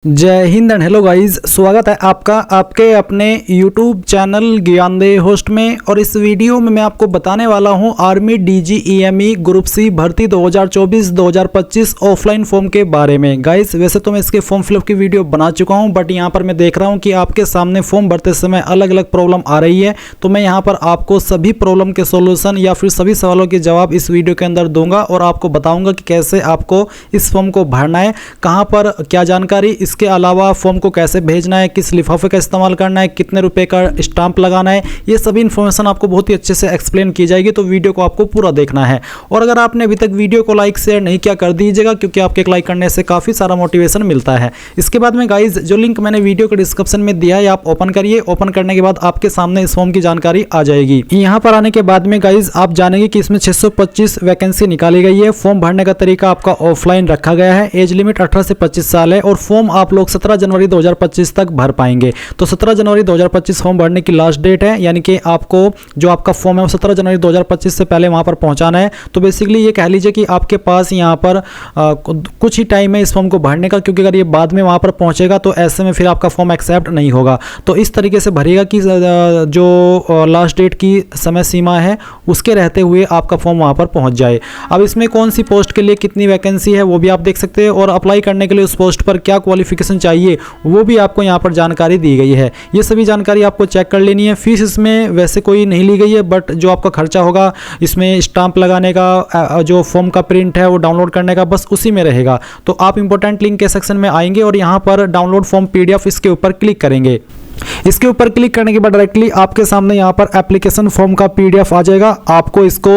जय Hind and hello guys, स्वागत है आपका आपके अपने YouTube चैनल ज्ञानदेव होस्ट में। और इस वीडियो में मैं आपको बताने वाला हूं आर्मी DGEME ग्रुप सी भर्ती 2024-2025 ऑफलाइन फॉर्म के बारे में। गाइस वैसे तो मैं इसके फॉर्म फिलअप की वीडियो बना चुका हूं, बट यहां पर मैं देख रहा हूं कि आपके सामने फॉर्म भरते समय अलग अलग प्रॉब्लम आ रही है। तो मैं यहां पर आपको सभी प्रॉब्लम के सोल्यूशन या फिर सभी सवालों के जवाब इस वीडियो के अंदर दूंगा और आपको बताऊंगा कि कैसे आपको इस फॉर्म को भरना है, कहाँ पर क्या जानकारी, इसके अलावा फॉर्म को कैसे भेजना है, किस लिफाफे का इस्तेमाल करना है, कितने रुपए का स्टाम्प लगाना है, ये सभी इन्फॉर्मेशन आपको बहुत ही अच्छे से एक्सप्लेन की जाएगी। तो वीडियो को आपको पूरा देखना है। और अगर आपने अभी तक वीडियो को लाइक शेयर नहीं किया कर दीजिएगा, क्योंकि आपके एक लाइक करने से काफ़ी सारा मोटिवेशन मिलता है। इसके बाद में गाइज जो लिंक मैंने वीडियो के डिस्क्रिप्शन में दिया है आप ओपन करिए। ओपन करने के बाद आपके सामने इस फॉर्म की जानकारी आ जाएगी। यहाँ पर आने के बाद में गाइज आप जानेंगे कि इसमें 625 वैकेंसी निकाली गई है। फॉर्म भरने का तरीका आपका ऑफलाइन रखा गया है। एज लिमिट 18 से 25 साल है और फॉर्म आप लोग 17 जनवरी 2025 तक भर पाएंगे। तो 17 जनवरी 2025 फॉर्म भरने की लास्ट डेट है, यानी कि आपको जो आपका फॉर्म है वो 17 जनवरी 2025 से पहले वहां पर पहुंचाना है। तो बेसिकली ये कह लीजिए कि आपके पास यहां पर कुछ ही टाइम है इस फॉर्म को भरने का, क्योंकि अगर ये बाद में वहां पर पहुंचेगा तो ऐसे में फिर आपका फॉर्म एक्सेप्ट नहीं होगा। तो इस तरीके से भरिएगा कि जो लास्ट डेट की समय सीमा है उसके रहते हुए आपका फॉर्म वहां पर पहुंच जाए। अब इसमें कौन सी पोस्ट के लिए कितनी वैकेंसी है वो भी आप देख सकते हैं, और अप्लाई करने के लिए उस पोस्ट पर क्या क्वालिफिकेशन चाहिए वो भी आपको यहाँ पर जानकारी दी गई है। ये सभी जानकारी आपको चेक कर लेनी है। फीस इसमें वैसे कोई नहीं ली गई है, बट जो आपका खर्चा होगा इसमें स्टाम्प लगाने का, जो फॉर्म का प्रिंट है वो डाउनलोड करने का, बस उसी में रहेगा। तो आप इंपॉर्टेंट लिंक के सेक्शन में आएंगे और यहाँ पर डाउनलोड फॉर्म PDF इसके ऊपर क्लिक करेंगे। इसके ऊपर क्लिक करने के बाद डायरेक्टली आपके सामने यहाँ पर एप्लीकेशन फॉर्म का PDF आ जाएगा। आपको इसको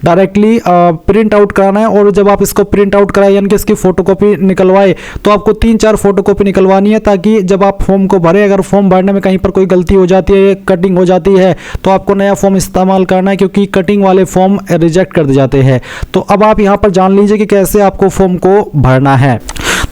डायरेक्टली प्रिंट आउट कराना है, और जब आप इसको प्रिंट आउट कराए यानी कि इसकी फोटोकॉपी निकलवाए तो आपको 3-4 फोटोकॉपी निकलवानी है, ताकि जब आप फॉर्म को भरें अगर फॉर्म भरने में कहीं पर कोई गलती हो जाती है, कटिंग हो जाती है, तो आपको नया फॉर्म इस्तेमाल करना है, क्योंकि कटिंग वाले फॉर्म रिजेक्ट कर दिए जाते हैं। तो अब आप यहाँ पर जान लीजिए कि कैसे आपको फॉर्म को भरना है।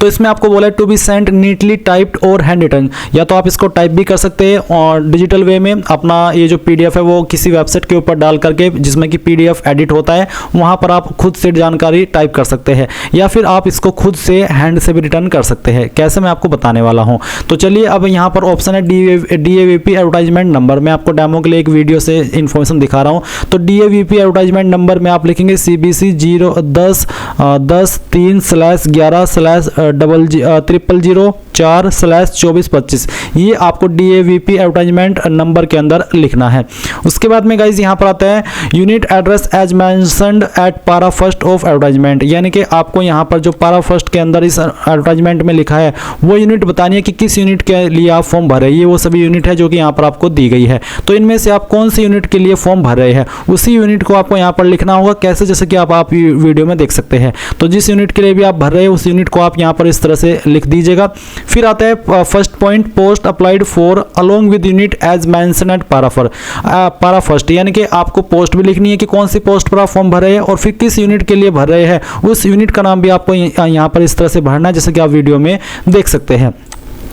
तो इसमें आपको बोला है to be send neatly typed और हैंड रिटन, या तो आप इसको टाइप भी कर सकते हैं और डिजिटल वे में अपना ये जो PDF है वो किसी वेबसाइट के ऊपर डाल करके, जिसमें कि PDF एडिट होता है, वहां पर आप खुद से जानकारी टाइप कर सकते हैं, या फिर आप इसको खुद से हैंड से भी रिटर्न कर सकते हैं। कैसे मैं आपको बताने वाला हूं। तो चलिए अब यहाँ पर ऑप्शन है DAVP एडवर्टाइजमेंट नंबर। मैं आपको डेमो के लिए एक वीडियो से इन्फॉर्मेशन दिखा रहा हूँ। तो DAVP एडवर्टाइजमेंट नंबर में आप लिखेंगे CBC 010-10-3/00004/2425। ये आपको DAVP एडवर्टाइजमेंट नंबर के अंदर लिखना है। उसके बाद में गाइज यहाँ पर आता है unit address as mentioned at para first of advertisement, यानी कि आपको यहाँ पर जो पारा फर्स्ट के अंदर इस एडवर्टाइजमेंट में लिखा है वो यूनिट बतानी है कि किस यूनिट के लिए आप फॉर्म भर रहे हैं। ये वो सभी यूनिट है जो कि यहाँ पर आपको दी गई है। तो इनमें से आप कौन सी यूनिट के लिए फॉर्म भर रहे हैं उसी यूनिट को आपको यहाँ पर लिखना होगा। कैसे, जैसे कि आप वीडियो में देख सकते हैं। तो जिस यूनिट के लिए भी आप भर रहे हैं उस यूनिट को आप यहाँ पर इस तरह से लिख दीजिएगा। फिर आता है first point, post applied for along with unit as mentioned at para first, यानी कि आपको पोस्ट भी लिखनी है कि कौन सी पोस्ट पर आप फॉर्म भर रहे हैं और फिर किस यूनिट के लिए भर रहे हैं उस यूनिट का नाम भी आपको यहाँ पर इस तरह से भरना है, जैसे कि आप वीडियो में देख सकते हैं।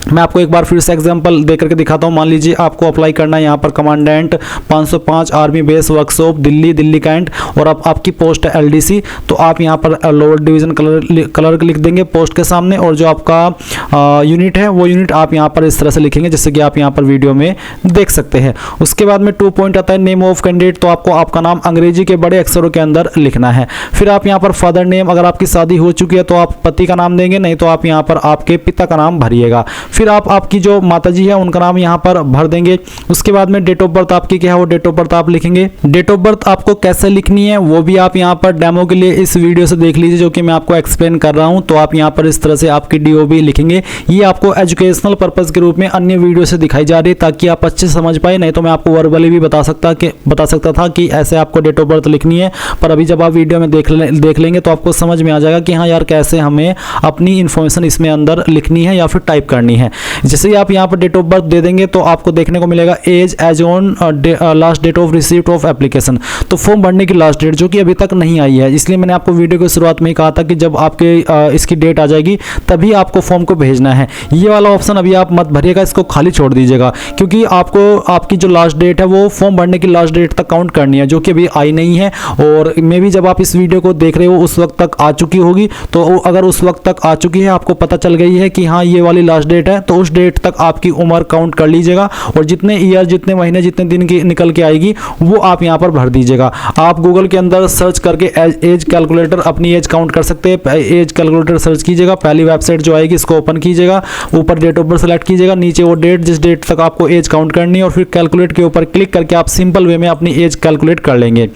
मैं आपको एक बार फिर से एग्जांपल देकर के दिखाता हूं। मान लीजिए आपको अप्लाई करना है यहाँ पर commandant 505 army base workshop Delhi cantt, और आपकी पोस्ट है LDC। तो आप यहाँ पर लोअर डिवीजन कलर लिख देंगे पोस्ट के सामने, और जो आपका यूनिट है वो यूनिट आप यहाँ पर इस तरह से लिखेंगे, जैसे कि आप यहाँ पर वीडियो में देख सकते हैं। उसके बाद में 2 पॉइंट आता है नेम ऑफ कैंडिडेट। तो आपको आपका नाम अंग्रेजी के बड़े अक्षरों के अंदर लिखना है। फिर आप यहाँ पर फादर नेम, अगर आपकी शादी हो चुकी है तो आप पति का नाम देंगे, नहीं तो आप यहाँ पर आपके पिता का नाम भरिएगा। फिर आप आपकी जो माताजी है उनका नाम यहाँ पर भर देंगे। उसके बाद में डेट ऑफ बर्थ आपकी क्या है वो डेट ऑफ बर्थ आप लिखेंगे। डेट ऑफ बर्थ आपको कैसे लिखनी है वो भी आप यहाँ पर डेमो के लिए इस वीडियो से देख लीजिए, जो कि मैं आपको एक्सप्लेन कर रहा हूँ। तो आप यहाँ पर इस तरह से आपकी DOB लिखेंगे। ये आपको एजुकेशनल पर्पज के रूप में अन्य वीडियो से दिखाई जा रही है, ताकि आप अच्छे से समझ पाए। नहीं तो मैं आपको वर्बली भी बता सकता था कि ऐसे आपको डेट ऑफ बर्थ लिखनी है, पर अभी जब आप वीडियो में देख लेंगे तो आपको समझ में आ जाएगा कि हाँ यार कैसे हमें अपनी इंफॉर्मेशन इसमें अंदर लिखनी है या फिर टाइप करनी है। है। जैसे ही आप यहाँ पर डेट ऑफ बर्थ दे देंगे तो आपको देखने को मिलेगा as as on last date of receipt of application, तो फॉर्म भरने की लास्ट डेट जो कि अभी तक नहीं आई है। इसलिए मैंने आपको वीडियो की शुरुआत में ही कहा था कि जब आपके इसकी डेट आ जाएगी तभी आपको फॉर्म को भेजना है। ये वाला ऑप्शन अभी आप मत भरिएगा, इसको खाली छोड़ दीजिएगा, क्योंकि आपको आपकी जो लास्ट डेट है वो फॉर्म भरने की लास्ट डेट तक काउंट करनी है, जो कि अभी आई नहीं है। और मे भी जब आप इस वीडियो को देख रहे हो उस वक्त तक आ चुकी होगी, तो अगर उस वक्त तक आ चुकी है, आपको पता चल गई है कि हाँ ये वाली लास्ट डेट है, तो उस डेट तक आपकी उम्र काउंट कर लीजिएगा और जितने ईयर, जितने महीने, जितने दिन की निकल के आएगी वो आप यहाँ पर भर दीजिएगा। आप गूगल के अंदर सर्च करके एज कैलकुलेटर अपनी एज काउंट कर सकते हैं। एज कैलकुलेटर सर्च कीजिएगा, पहली वेबसाइट जो आएगी इसको ओपन कीजिएगा, ऊपर डेट ऑफ बर्थ सेलेक्ट कीजिएगा, नीचे वो डेट जिस डेट तक आपको एज काउंट करनी है और फिर कैलकुलेट के ऊपर क्लिक करके आप सिंपल वे में अपनी एज कैलकुलेट कर लेंगे।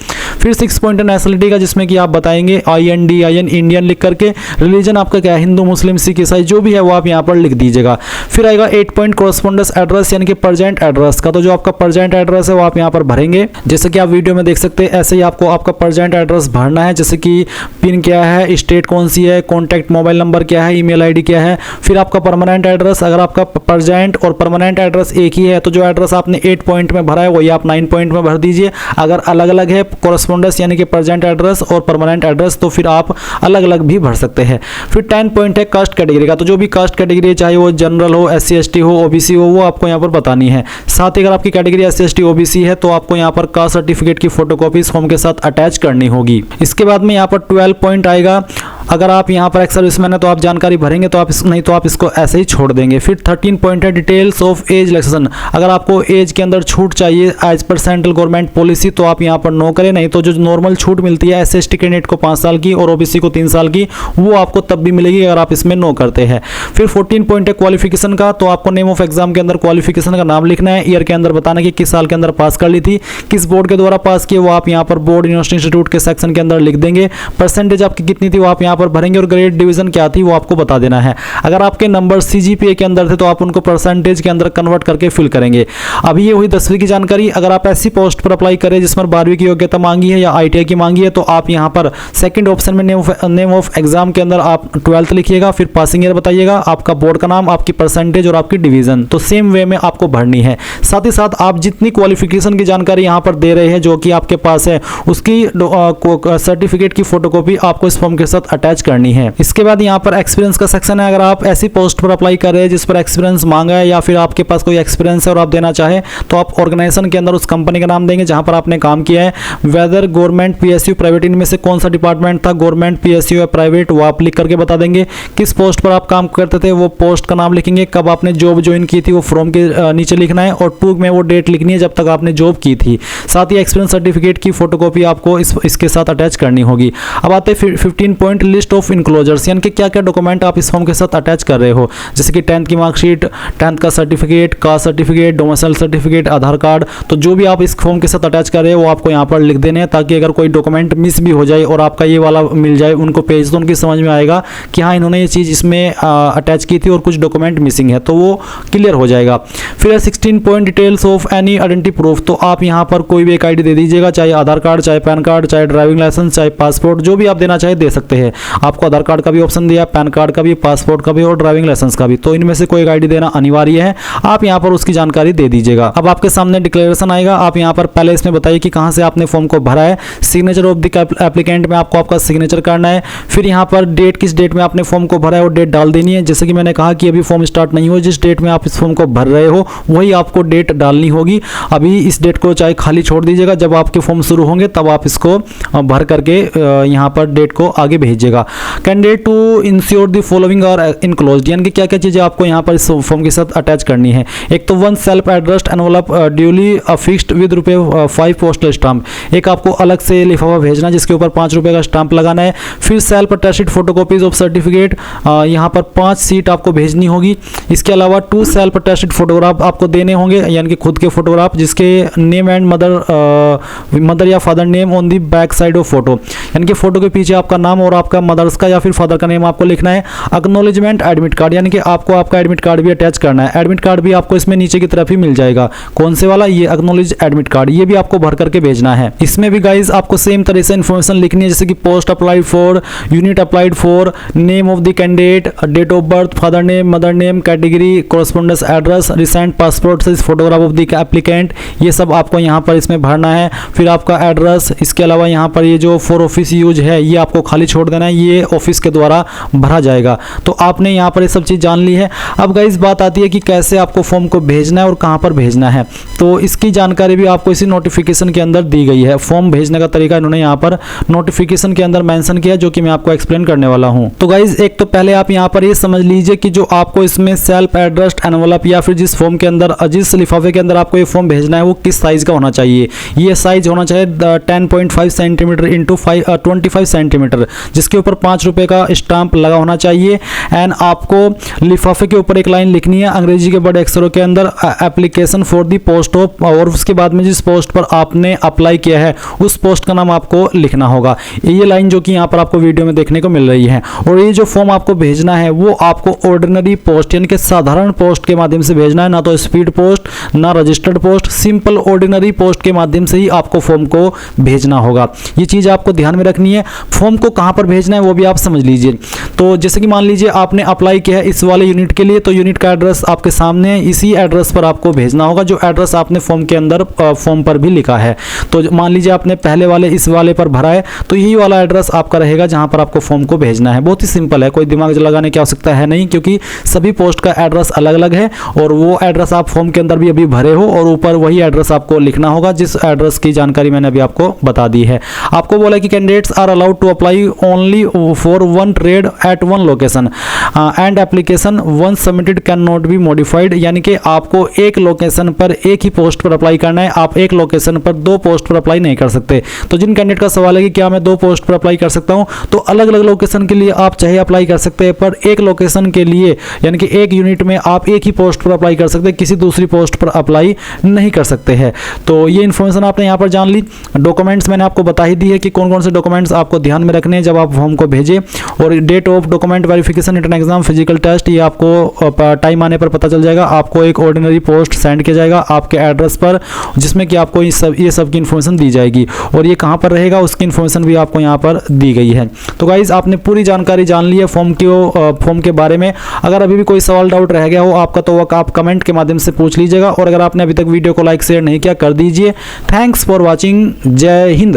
फिर 6 पॉइंट नेशनलिटी का, जिसमें कि आप बताएंगे INDIN इंडियन लिख करके, रिलीजन आपका क्या है, हिंदू मुस्लिम सिख ईसाई जो भी है वो आप यहाँ पर लिख दीजिएगा। फिर आएगा 8 पॉइंट कोरस्पोंडेंस एड्रेस यानी कि प्रेजेंट एड्रेस का, तो जो आपका प्रेजेंट एड्रेस है वो आप यहाँ पर भरेंगे। जैसे कि आप वीडियो में देख सकते हैं ऐसे ही आपको आपका प्रेजेंट एड्रेस भरना है, जैसे कि पिन क्या है, स्टेट कौन सी है, कॉन्टैक्ट मोबाइल नंबर क्या है, ईमेल ID क्या है। फिर आपका परमानेंट एड्रेस, अगर आपका प्रेजेंट और परमानेंट एड्रेस एक ही है तो जो एड्रेस आपने 8 पॉइंट में भरा है वही आप 9 पॉइंट में भर दीजिए। अगर अलग अलग है कोरस्पोंडेंस यानी कि प्रेजेंट एड्रेस और परमानेंट एड्रेस तो फिर आप अलग अलग भी भर सकते हैं। फिर 10 पॉइंट है कास्ट कैटेगरी का, तो जो भी कास्ट कैटेगरी है, चाहे वो जनरल हो, SC ST हो, OBC हो, वो आपको यहाँ पर बतानी है। साथ ही अगर आपकी कैटेगरी SC ST OBC है तो आपको यहाँ पर कास्ट सर्टिफिकेट की फोटोकॉपी फॉर्म के साथ अटैच करनी होगी। इसके बाद में यहाँ पर 12 पॉइंट आएगा, अगर आप यहाँ पर एक्स सर्विसमैन है तो आप जानकारी भरेंगे, तो आप नहीं तो आप इसको ऐसे ही छोड़ देंगे। फिर 13 पॉइंट है डिटेल्स ऑफ एज रिलैक्सेशन, अगर आपको एज के अंदर छूट चाहिए as per central government policy तो आप यहाँ पर नो करें, नहीं तो जो नॉर्मल छूट मिलती है SC ST कैंडिडेट को 5 साल की और OBC को 3 साल की, वो आपको तब भी मिलेगी अगर आप इसमें नो करते हैं। फिर 14 पॉइंट है क्वालिफिकेशन का, तो आपको नेम ऑफ एग्जाम के अंदर क्वालिफिकेशन का नाम लिखना है, ईयर के अंदर बताना कि किस साल के अंदर पास कर ली थी, किस बोर्ड के द्वारा पास किए वो आप यहाँ पर बोर्ड यूनिवर्सिटी इंस्टीट्यूट के सेक्शन के अंदर लिख देंगे। परसेंटेज आपकी कितनी थी वो आप यहाँ पर भरेंगे और ग्रेड डिवीजन क्या थी वो आपको बता देना है। अगर आपके नंबर CGPA के अंदर थे तो आप उनको परसेंटेज के अंदर कन्वर्ट करके फिल करेंगे। अभी ये हुई 10वीं की जानकारी। अगर आप ऐसी पोस्ट पर अप्लाई करें जिसमें 12वीं की योग्यता मांगी है या ITI की मांगी है तो आप यहाँ पर सेकंड ऑप्शन में नेम ऑफ एग्जाम के अंदर आप 12th लिखिएगा, फिर पासिंग ईयर बताइएगा, आपका बोर्ड का नाम, आपकी परसेंटेज और आपकी डिवीजन, तो सेम वे में आपको भरनी है। साथ ही साथ आप जितनी क्वालिफिकेशन की जानकारी यहाँ पर दे रहे हैं जो कि आपके पास है उसकी सर्टिफिकेट की फोटोकॉपी आपको इस फॉर्म के साथ अटैच करनी है। इसके बाद यहाँ पर एक्सपीरियंस का सेक्शन है, अगर आप ऐसी पोस्ट पर अप्लाई कर रहे हैं जिस पर एक्सपीरियंस मांगा है या फिर आपके पास कोई एक्सपीरियंस है और आप देना चाहें तो आप ऑर्गेनाइजेशन के अंदर उस कंपनी का नाम देंगे जहां पर आपने काम किया है, वेदर गवर्नमेंट PSU प्राइवेट, इनमें से कौन सा डिपार्टमेंट था, गवर्नमेंट PSU या प्राइवेट, वो आप लिख करके बता देंगे। किस पोस्ट पर आप काम करते थे वो पोस्ट का नाम लिखेंगे, कब आपने जॉब ज्वाइन की थी वो फॉर्म के नीचे लिखना है और टू में वो डेट लिखनी है जब तक आपने जॉब की थी। साथ ही एक्सपीरियंस सर्टिफिकेट की फोटोकॉपी आपको इसके साथ अटैच करनी होगी। अब आते हैं 15 पॉइंट लिस्ट ऑफ इनक्लोजर्स, यानी कि क्या क्या डॉक्यूमेंट आप इस फॉर्म के साथ अटैच कर रहे हो, जैसे कि 10th की मार्कशीट, 10th का certificate, caste certificate, domicile certificate, Aadhaar card, तो जो भी आप इस फॉर्म के साथ अटैच कर रहे हो वो आपको यहाँ पर लिख देने हैं, ताकि अगर कोई डॉक्यूमेंट मिस भी हो जाए और आपका ये वाला मिल जाए उनको पेज तो उनकी समझ में आएगा कि हाँ इन्होंने ये चीज़ इसमें अटैच की थी और कुछ डॉक्यूमेंट मिसिंग है, तो वो क्लियर हो जाएगा। फिर 16 point details of any identity proof, तो आप यहाँ पर कोई भी एक ID दे दीजिएगा, चाहे आधार कार्ड, चाहे पैन कार्ड, चाहे ड्राइविंग लाइसेंस, चाहे पासपोर्ट, जो भी आप देना चाहे दे सकते हैं। आपको आधार कार्ड का भी ऑप्शन दिया, पैन कार्ड का भी, पासपोर्ट का भी और ड्राइविंग लाइसेंस का भी, तो इनमें से कोई एक ID देना अनिवार्य है, आप यहाँ पर उसकी जानकारी दे दीजिएगा। अब आपके सामने डिक्लेरेशन आएगा, आप यहाँ पर पहले इसमें बताइए कि कहाँ से आपने फॉर्म को भरा है, सिग्नेचर ऑफ द एप्लीकेंट में आपको आपका सिग्नेचर करना है, फिर यहाँ पर डेट, किस डेट में आपने फॉर्म को भरा है और डेट डाल देनी है। जैसे कि मैंने कहा कि अभी फॉर्म स्टार्ट नहीं हो, जिस डेट में आप इस फॉर्म को भर रहे हो वही आपको डेट डालनी होगी। अभी इस डेट को चाहे खाली छोड़ दीजिएगा, जब आपके फॉर्म शुरू होंगे तब आप इसको भर करके यहाँ पर डेट को आगे भेजिएगा। Candidate to ensure the following are enclosed, यानी कि क्या क्या चीज़ें आपको यहाँ पर इस फॉर्म के साथ अटैच करनी है। एक तो 1 self addressed envelope duly fixed with ₹5 postal stamp, एक आपको अलग से लिफाफा भेजना जिसके ऊपर ₹5 का स्टाम्प लगाना है। फिर self attested photocopies of certificate, यहाँ पर 5 सीट आपको भेजनी होगी। इसके अलावा 2 सेल्फ अटेस्टेड फोटोग्राफ आपको देने होंगे, यानी कि खुद के फोटोग्राफ जिसके नेम एंड मदर या father name on the back side of photo, यानी कि फोटो के पीछे आपका नाम और आपका मदर्स का या फिर फादर का नेम आपको लिखना है। एक्नॉलेजमेंट एडमिट कार्ड, यानी कि आपको आपका एडमिट कार्ड भी अटैच करना है। एडमिट कार्ड भी आपको इसमें नीचे की तरफ ही मिल जाएगा। कौन से वाला, ये एक्नॉलेज एडमिट कार्ड, ये भी आपको भर करके भेजना है। इसमें भी गाइज आपको सेम तरह से इन्फॉर्मेशन लिखनी है, जैसे कि post applied for, unit applied for, name of the candidate, date of birth, father name, mother name, category, correspondence address, recent passport size photograph of the applicant, ये सब आपको यहाँ पर इसमें भरना है। फिर आपका एड्रेस, इसके अलावा यहाँ पर ये जो फॉर ऑफिस यूज है ये आपको खाली छोड़ देना है, ये ऑफिस के द्वारा भरा जाएगा। तो आपने यहाँ पर ये सब चीज़ जान ली है। अब गाइस बात आती है कि कैसे आपको फॉर्म को भेजना है और कहाँ पर भेजना है। तो इसकी जानकारी भी आपको इसी नोटिफिकेशन के अंदर दी गई है। फॉर्म भेजने का तरीका इन्होंने यहाँ पर नोटिफिकेशन के अंदर मेंशन किया, जो कि मैं आपको एक्सप्लेन करने वाला हूँ। तो गाइस एक तो पहले आप यहाँ पर ये समझ लीजिए कि जो आपको इसमें सेल्फ एड्रेस्ड एनवलप या फिर जिस फॉर्म के अंदर, जिस लिफाफे के अंदर आपको ये फॉर्म भेजना है वो किस साइज का होना चाहिए। ये साइज होना चाहिए 10.5 सेंटीमीटर इंटू 25 सेंटीमीटर, जिसके ऊपर 5 रुपए का स्टाम्प लगा होना चाहिए। एंड आपको लिफाफे के ऊपर एक लाइन लिखनी है अंग्रेजी के बड़े अक्षरों के अंदर, application for the post of, और उसके बाद में जिस पोस्ट पर आपने अप्लाई किया है उस पोस्ट का नाम आपको लिखना होगा। ये लाइन जो कि यहाँ पर आपको वीडियो में देखने को मिल रही है। और ये जो फॉर्म आपको भेजना है वो आपको ऑर्डिनरी पोस्ट यानी कि साधारण पोस्ट के माध्यम से भेजना है, ना तो स्पीड पोस्ट ना registered post, simple ordinary post के माध्यम से ही आपको फॉर्म को भेजना होगा। ये चीज़ आपको ध्यान में रखनी है। फॉर्म को कहाँ पर भेजना है वो भी आप समझ लीजिए। तो जैसे कि मान लीजिए आपने अप्लाई किया है इस वाले यूनिट के लिए, तो यूनिट का एड्रेस आपके सामने है, इसी एड्रेस पर आपको भेजना होगा जो एड्रेस आपने फॉर्म के अंदर फॉर्म पर भी लिखा है। तो मान लीजिए आपने पहले वाले इस वाले पर भरा है, तो यही वाला एड्रेस आपका रहेगा जहां पर आपको फॉर्म को भेजना है। बहुत ही सिंपल है, कोई दिमाग लगाने की आवश्यकता है नहीं, क्योंकि सभी पोस्ट का एड्रेस अलग अलग है और वो एड्रेस आप फॉर्म के अंदर भी अभी भरे हो और ऊपर वही एड्रेस आपको लिखना होगा जिस एड्रेस की जानकारी मैंने अभी आपको बता दी है। आपको बोला कि candidates are allowed to apply only for one trade at one location and application one submitted can not be modified, यानी कि आपको एक लोकेशन पर एक ही पोस्ट पर अप्लाई करना है, आप एक लोकेशन पर दो पोस्ट पर अप्लाई नहीं कर सकते। तो जिन कैंडिडेट का सवाल है कि क्या मैं दो पोस्ट पर अप्लाई कर सकता हूं, तो अलग अलग लोकेशन के लिए आप चाहे अप्लाई कर सकते हैं, पर एक लोकेशन के लिए यानी कि एक यूनिट में आप एक ही पोस्ट पर अप्लाई कर सकते हैं, किसी दूसरी पोस्ट पर अप्लाई नहीं कर सकते हैं। तो ये इन्फॉर्मेशन आपने यहाँ पर जान ली। डॉक्यूमेंट्स मैंने आपको बता ही दी है कि कौन कौन से डॉक्यूमेंट्स आपको ध्यान में रखने हैं जब आप फॉर्म को भेजें। और date of document verification, written exam, physical test, ये आपको टाइम आने पर पता चल जाएगा। आपको एक ऑर्डिनरी पोस्ट सेंड किया जाएगा आपके एड्रेस पर, जिसमें कि आपको ये सब की इन्फॉर्मेशन दी जाएगी और ये कहाँ पर रहेगा उसकी इन्फॉर्मेशन भी आपको यहाँ पर दी गई है। तो गाइज आपने पूरी जानकारी जान ली है फॉर्म के बारे में। अगर अभी भी कोई सवाल डाउट रह गया हो आपका तो वो आप कमेंट के माध्यम से पूछ लीजिएगा। और अगर आपने अभी तक वीडियो को लाइक शेयर नहीं किया कर दीजिए। Thanks for watching. जय हिंद।